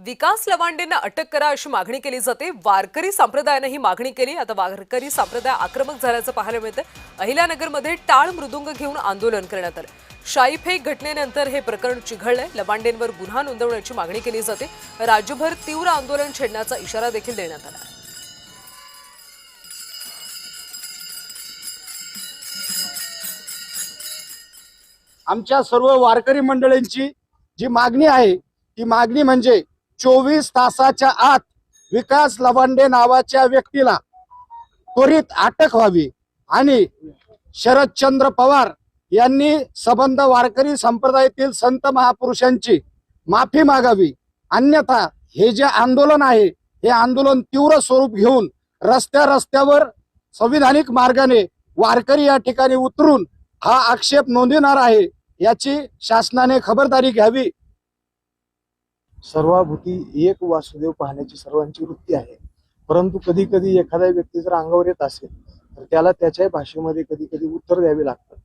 विकास लवांडेंना अटक करा अशी मागणी केली जाते। वारकरी संप्रदायाने ही मागणी केली। आता वारकरी संप्रदाय आक्रमक झाल्याचं पाहायला मिळतं। अहिल्यानगरमध्ये टाळ मृदुंग घेऊन आंदोलन करण्यात आलं। शाईफेक घटनेनंतर हे प्रकरण चिघळलंय। लवांडेंवर गुन्हा नोंदवण्याची मागणी केली जाते। राज्यभर तीव्र आंदोलन छेडण्याचा इशारा देखील देण्यात आला। आमच्या सर्व वारकरी मंडळींची जी मागणी आहे ती मागणी म्हणजे 24 तासाच्या आत विकास लवांडे नावाच्या व्यक्तीला त्वरित अटक व्हावी आणि शरदचंद्र पवार यांनी संबंध वारकरी संप्रदायातील संत महापुरुषांची माफी मागावी। अन्यथा हे जे आंदोलन आहे हे आंदोलन तीव्र स्वरूप घेऊन रस्त्यावर संविधानिक मार्गाने वारकरी या ठिकाणी उतरून हा आक्षेप नोंदविणार आहे। याची शासनाने खबरदारी घ्यावी। सर्वाभूती एक वासुदेव पाहण्याची सर्वांची वृत्ती आहे, परंतु कधी कधी एखादा व्यक्ती जर अंगावर येत असेल तर त्याला त्याच्या भाषेमध्ये कधी कधी उत्तर द्यावे लागतं।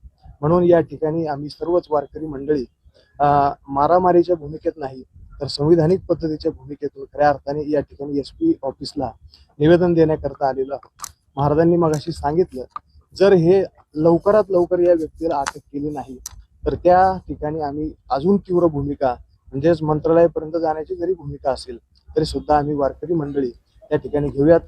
म्हणून या ठिकाणी आम्ही सर्वच वारकरी मंडळी मारामारीच्या भूमिकेत नाही तर संविधानिक पद्धतीच्या भूमिकेतून खऱ्या अर्थाने या ठिकाणी SP ऑफिसला निवेदन देण्याकरता आलेलो आहोत। महाराजांनी मगाशी सांगितलं, जर हे लवकरात लवकर या व्यक्तीला अटक केली नाही तर त्या ठिकाणी आम्ही अजून तीव्र भूमिका म्हणजेच मंत्रालयापर्यंत जाण्याची जरी भूमिका असेल तरी सुद्धा आम्ही वारकरी मंडळी त्या ठिकाणी घेऊयात।